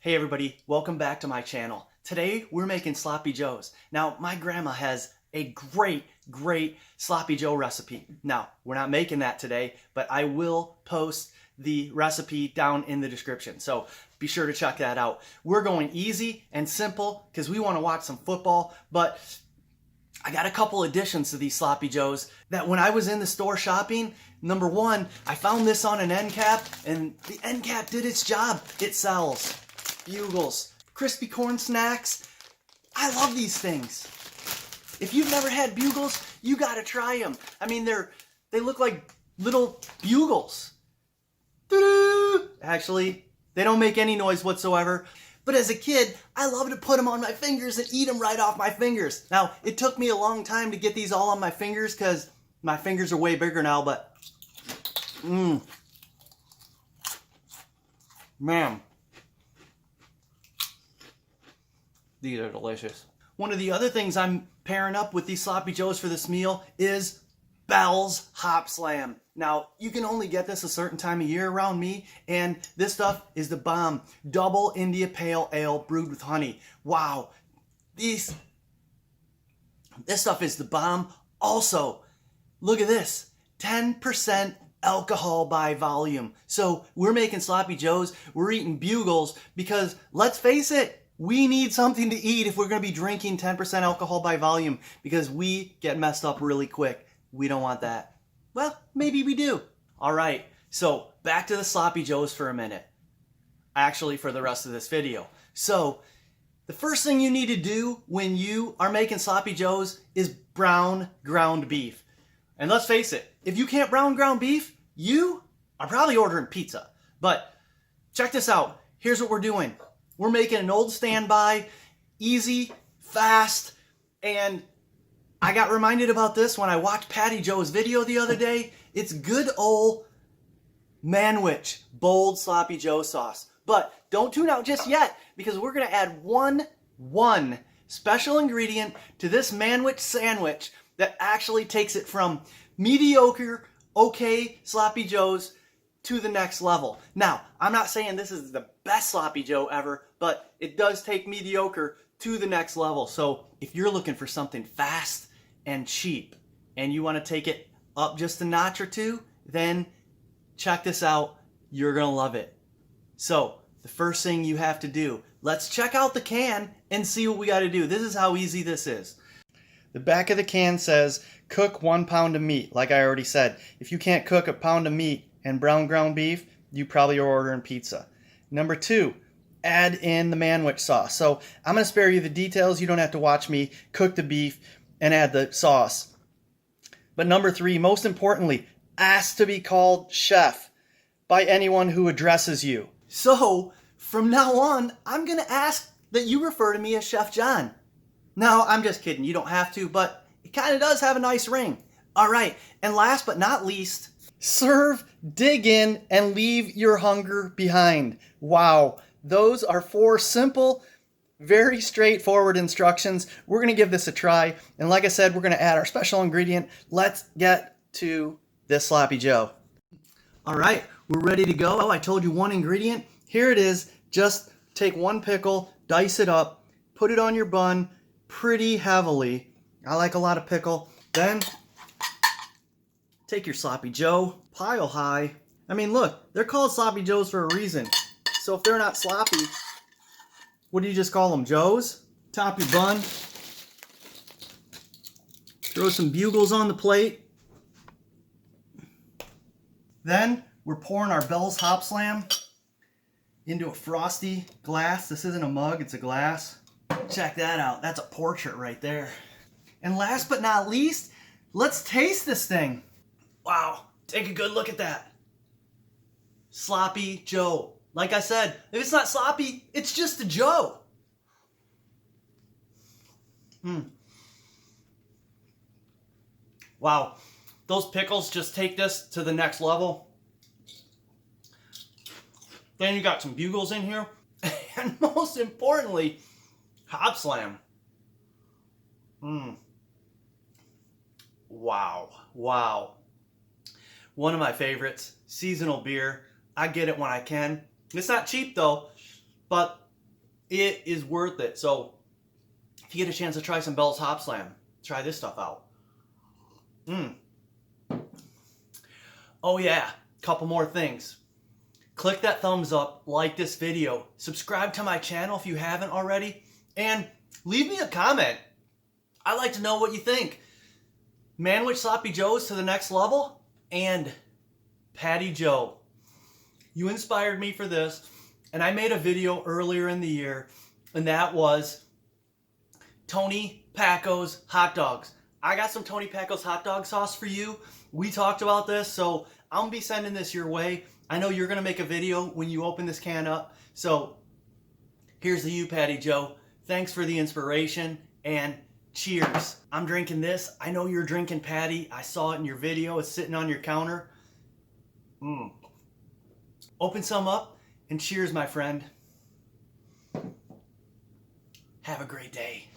Hey everybody, welcome back to my channel. Today we're making Sloppy Joes. Now my grandma has a great Sloppy Joe recipe. Now we're not making that today, but I will post the recipe down in the description. So be sure to check that out. We're going easy and simple because we want to watch some football, but I got a couple additions to these Sloppy Joes that when I was in the store shopping, number one, I found this on an end cap and the end cap did its job. It sells. Bugles, crispy corn snacks. I love these things. If you've never had Bugles, you gotta try them. I mean, they look like little bugles. Actually, they don't make any noise whatsoever. But as a kid, I loved to put them on my fingers and eat them right off my fingers. Now, it took me a long time to get these all on my fingers because my fingers are way bigger now, but man. These are delicious. One of the other things I'm pairing up with these Sloppy Joes for this meal is Belle's Hopslam. Now, you can only get this a certain time of year around me, and this stuff is the bomb. Double India Pale Ale brewed with honey. Wow. This stuff is the bomb. Also, look at this. 10% alcohol by volume. So we're making Sloppy Joes, we're eating Bugles because, let's face it, we need something to eat if we're going to be drinking 10% alcohol by volume because we get messed up really quick. We don't want that. Well, maybe we do. All right, so back to the Sloppy Joes for a minute. Actually, for the rest of this video. So, the first thing you need to do when you are making Sloppy Joes is brown ground beef. And let's face it, if you can't brown ground beef, you are probably ordering pizza. But check this out. Here's what we're doing. We're making an old standby, easy, fast, and I got reminded about this when I watched PaddyJoe's video the other day. It's good old Manwich bold Sloppy Joe sauce. But don't tune out just yet because we're going to add one special ingredient to this Manwich sandwich that actually takes it from mediocre, okay Sloppy Joes to the next level. Now, I'm not saying this is the best Sloppy Joe ever, but it does take mediocre to the next level. So if you're looking for something fast and cheap and you want to take it up just a notch or two, then check this out. You're going to love it. So the first thing you have to do, let's check out the can and see what we got to do. This is how easy this is. The back of the can says, cook 1 pound of meat, like I already said. If you can't cook a pound of meat and brown ground beef, you probably are ordering pizza. Number 2, add in the Manwich sauce. So I'm going to spare you the details. You don't have to watch me cook the beef and add the sauce. But number 3, most importantly, ask to be called chef by anyone who addresses you. So from now on, I'm going to ask that you refer to me as Chef John. No, I'm just kidding. You don't have to, but it kind of does have a nice ring. All right, and last but not least, serve, dig in, and leave your hunger behind. Wow, those are 4 simple, very straightforward instructions. We're going to give this a try. And like I said, we're going to add our special ingredient. Let's get to this Sloppy Joe. All right, we're ready to go. Oh, I told you 1 ingredient. Here it is. Just take 1 pickle, dice it up, put it on your bun pretty heavily. I like a lot of pickle. Then take your Sloppy Joe, pile high. I mean, look, they're called Sloppy Joes for a reason. So if they're not sloppy, what do you just call them, Joes? Top your bun. Throw some Bugles on the plate. Then we're pouring our Belle's Hopslam into a frosty glass. This isn't a mug, it's a glass. Check that out. That's a portrait right there. And last but not least, let's taste this thing. Wow, take a good look at that. Sloppy Joe. Like I said, if it's not sloppy, it's just a Joe. Wow, those pickles just take this to the next level. Then you got some Bugles in here. And most importantly, Hopslam. Wow. One of my favorites, seasonal beer. I get it when I can. It's not cheap though, but It is worth it. So if you get a chance to try some Belle's Hopslam, try this stuff out. Oh yeah, couple more things. Click that thumbs up, like this video, subscribe to my channel if you haven't already, and leave me a comment. I'd like to know what you think. Manwich Sloppy Joes to the next level, and PaddyJoe. You inspired me for this, and I made a video earlier in the year, and that was Tony Paco's hot dogs. I got some Tony Paco's hot dog sauce for you. We talked about this, so I'm gonna be sending this your way. I know you're gonna make a video when you open this can up. So here's to you, PaddyJoe. Thanks for the inspiration, and cheers. I'm drinking this. I know you're drinking Patty. I saw it in your video. It's sitting on your counter. Open some up and cheers, my friend. Have a great day.